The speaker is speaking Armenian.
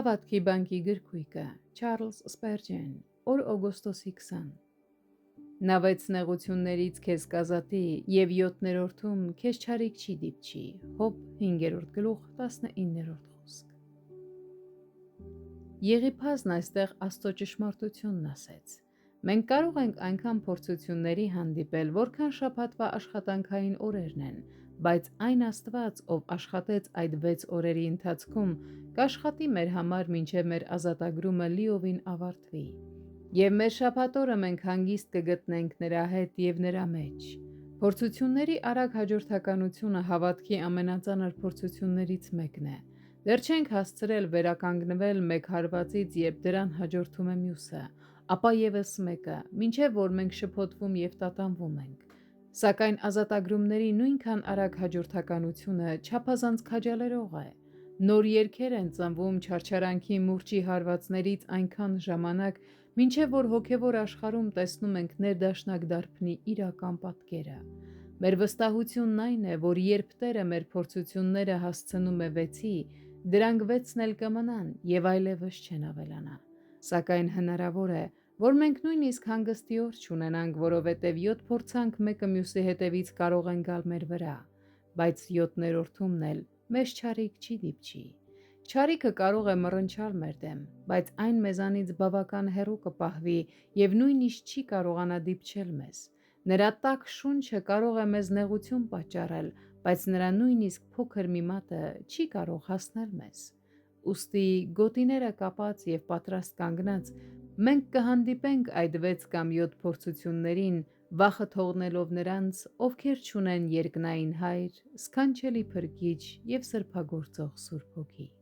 Հավատքի բանկի գրքույկը Չարլզ Սպերջեն, օր օգոստոսի 20 Նա 6 նեղություններից քեզ կազատի և 7-րդում քեզ չարիք չի դիպչի, Հոբ 5-րդ գլուխ 19-րդ խոսք։ Եղիփազն այստեղ Աստծո ճշմարտությունն ասեց։ Մենք կարող ենք այնքան փորձությունների հանդիպել, որքան շաբաթվա աշխատանքային օրերն են, բայց այն Աստված, ով աշխատեց այդ 6 օրերի ընթացքում, կաշխատի մեր համար մինչև մեր ազատագրումը լիովին ավարտվի։ Եվ մեր շաբաթօրը մենք հանգիստ կգտնենք նրա հետ և նրա մեջ։ Փորձությունների արագ հաջորդականությունը հավատքի ամենածանր փորձություններից մեկն է։ Դեռ չենք հասցրել վերականգնվել մեկ հարվածից, երբ դրան հաջորդում է մյուսը, ապա ևս մեկը, մինչև որ մենք շփոթվում և տատանվում ենք։ Սակայն ազատագրումների նույնքան արագ հաջորդականությունը չափազանց քաջալերող է։ Նոր երգեր են ծնվում չարչարանքի մուրճի հարվածներից այնքան ժամանակ, մինչև որ հոգևոր աշխարհում տեսնում ենք ներդաշնակ դարբնի իրական պատկերը։ Մեր վստահությունն այն է, որ երբ Տերը մեր փորձությունները հասցնում է 6-ի, դրանք 6-ն էլ կմնան և այլևս չեն ավելանա։ Սակայն հնարավոր է, որ մենք նույնիսկ հանգստի օր չունենանք, որովհետև 7 փորձանք մեկը մյուսի հետևից կարող են գալ մեր վրա, բայց 7-րդումն էլ մեզ չարիք չի դիպչի։ Չարիքը կարող է մռնչալ մեր դեմ, բայց այն մեզանից բավական հեռու կպահվի և նույնիսկ չի կարողանա դիպչել մեզ։ Նրա տաք շունչը կարող է մեզ նեղություն պատճառել, բայց նրա նույնիսկ փոքր մի մատը չի կարող հասնել մեզ։ Ուստի գոտիները կապած և պատրաստ կանգնած, մենք կհանդիպենք այդ 6 կամ 7 փորձություններին, վախը թողնելով նրանց, ովքեր չունեն երկնային Հայր, սքանչելի Փրկիչ և սրբագործող Սուրբ Հոգի։